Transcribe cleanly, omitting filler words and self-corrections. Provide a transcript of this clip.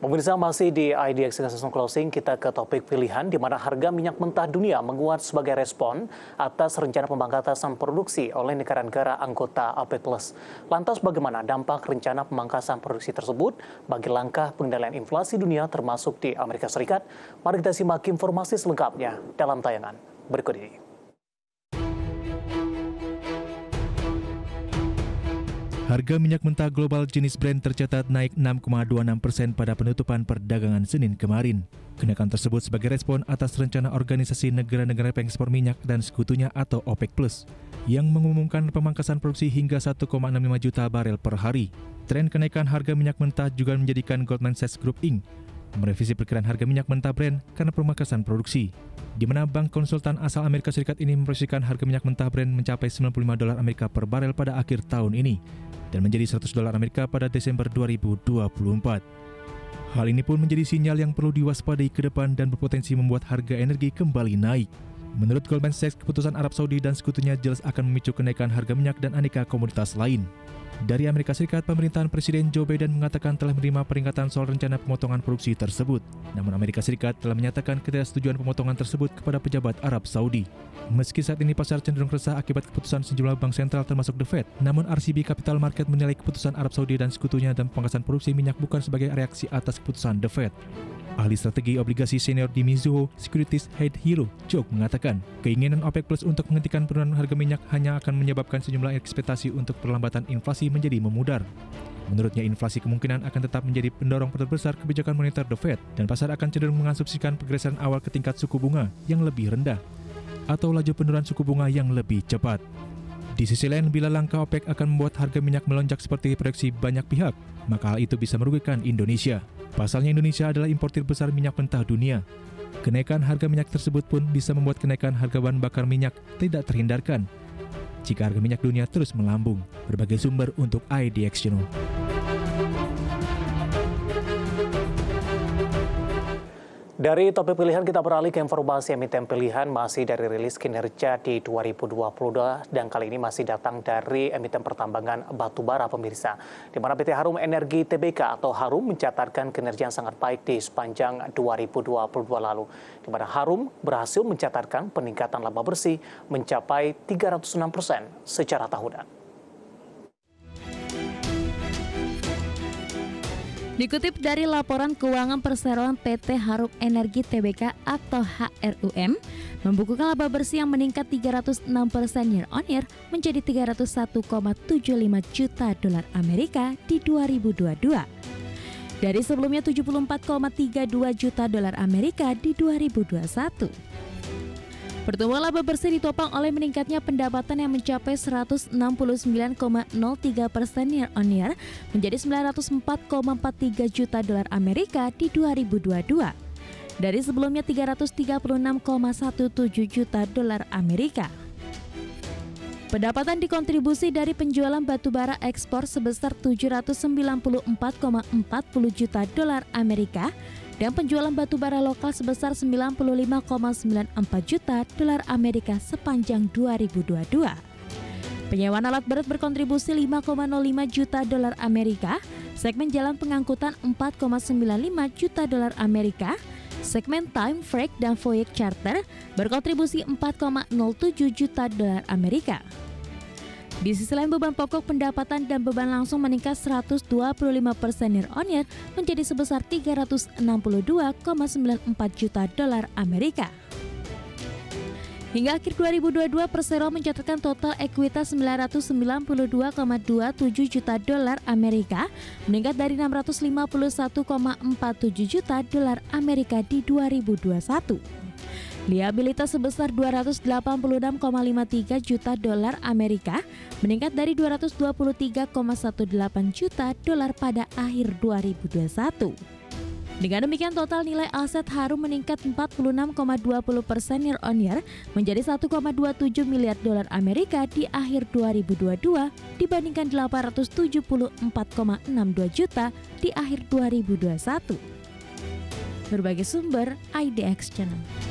Pemirsa, masih di IDX Season Closing, kita ke topik pilihan di mana harga minyak mentah dunia menguat sebagai respon atas rencana pemangkasan produksi oleh negara-negara anggota OPEC+. Lantas bagaimana dampak rencana pemangkasan produksi tersebut bagi langkah pengendalian inflasi dunia termasuk di Amerika Serikat? Mari kita simak informasi selengkapnya dalam tayangan berikut ini. Harga minyak mentah global jenis Brent tercatat naik 6,26% pada penutupan perdagangan Senin kemarin. Kenaikan tersebut sebagai respon atas rencana Organisasi Negara-Negara Pengekspor Minyak dan Sekutunya atau OPEC+, yang mengumumkan pemangkasan produksi hingga 1,65 juta barel per hari. Tren kenaikan harga minyak mentah juga menjadikan Goldman Sachs Group Inc. merevisi perkiraan harga minyak mentah Brent karena pemangkasan produksi, di mana bank konsultan asal Amerika Serikat ini memproyeksikan harga minyak mentah Brent mencapai $95 Amerika per barel pada akhir tahun ini dan menjadi $100 Amerika pada Desember 2024. Hal ini pun menjadi sinyal yang perlu diwaspadai ke depan dan berpotensi membuat harga energi kembali naik. Menurut Goldman Sachs, keputusan Arab Saudi dan Sekutunya jelas akan memicu kenaikan harga minyak dan aneka komoditas lain. Dari Amerika Serikat, pemerintahan Presiden Joe Biden mengatakan telah menerima peringatan soal rencana pemotongan produksi tersebut. Namun Amerika Serikat telah menyatakan ketidaksetujuan pemotongan tersebut kepada pejabat Arab Saudi. Meski saat ini pasar cenderung resah akibat keputusan sejumlah bank sentral termasuk The Fed, namun RCB Capital Market menilai keputusan Arab Saudi dan Sekutunya dan pemangkasan produksi minyak bukan sebagai reaksi atas keputusan The Fed. Ahli strategi obligasi senior di Mizuho Securities Head Hiro Chok mengatakan, keinginan OPEC Plus untuk menghentikan penurunan harga minyak hanya akan menyebabkan sejumlah ekspektasi untuk perlambatan inflasi menjadi memudar. Menurutnya, inflasi kemungkinan akan tetap menjadi pendorong terbesar kebijakan moneter The Fed dan pasar akan cenderung mengasumsikan pergeseran awal ke tingkat suku bunga yang lebih rendah atau laju penurunan suku bunga yang lebih cepat. Di sisi lain, bila langkah OPEC akan membuat harga minyak melonjak seperti proyeksi banyak pihak, maka hal itu bisa merugikan Indonesia. Pasalnya Indonesia adalah importir besar minyak mentah dunia. Kenaikan harga minyak tersebut pun bisa membuat kenaikan harga bahan bakar minyak tidak terhindarkan jika harga minyak dunia terus melambung. Berbagai sumber untuk IDX Channel. Dari topik pilihan kita beralih ke informasi emiten pilihan masih dari rilis kinerja di 2022 dan kali ini masih datang dari emiten pertambangan batubara pemirsa. Di mana PT Harum Energi Tbk atau Harum mencatatkan kinerja yang sangat baik di sepanjang 2022 lalu. Di mana Harum berhasil mencatatkan peningkatan laba bersih mencapai 306% secara tahunan. Dikutip dari laporan keuangan perseroan PT Harum Energi Tbk atau HRUM, membukukan laba bersih yang meningkat 306% year on year menjadi 301,75 juta dolar Amerika di 2022. Dari sebelumnya 74,32 juta dolar Amerika di 2021. Pertumbuhan laba bersih ditopang oleh meningkatnya pendapatan yang mencapai 169,03% year on year menjadi 904,43 juta dolar Amerika di 2022. Dari sebelumnya 336,17 juta dolar Amerika. Pendapatan dikontribusi dari penjualan batubara ekspor sebesar 794,40 juta dolar Amerika dan penjualan batubara lokal sebesar 95,94 juta dolar Amerika sepanjang 2022. Penyewaan alat berat berkontribusi 5,05 juta dolar Amerika, segmen jalan pengangkutan 4,95 juta dolar Amerika, segmen time, freight, dan voyage charter berkontribusi 4,07 juta dolar Amerika. Di sisi lain, beban pokok pendapatan dan beban langsung meningkat 125% year on year menjadi sebesar 362,94 juta dolar Amerika. Hingga akhir 2022, Persero mencatatkan total ekuitas 992,27 juta dolar Amerika, meningkat dari 651,47 juta dolar Amerika di 2021. Liabilitas sebesar 286,53 juta dolar Amerika, meningkat dari 223,18 juta dolar pada akhir 2021. Dengan demikian, total nilai aset Harum meningkat 46,20% year on year menjadi 1,27 miliar dolar Amerika di akhir 2022 dibandingkan 874,62 juta di akhir 2021. Berbagai sumber IDX Channel.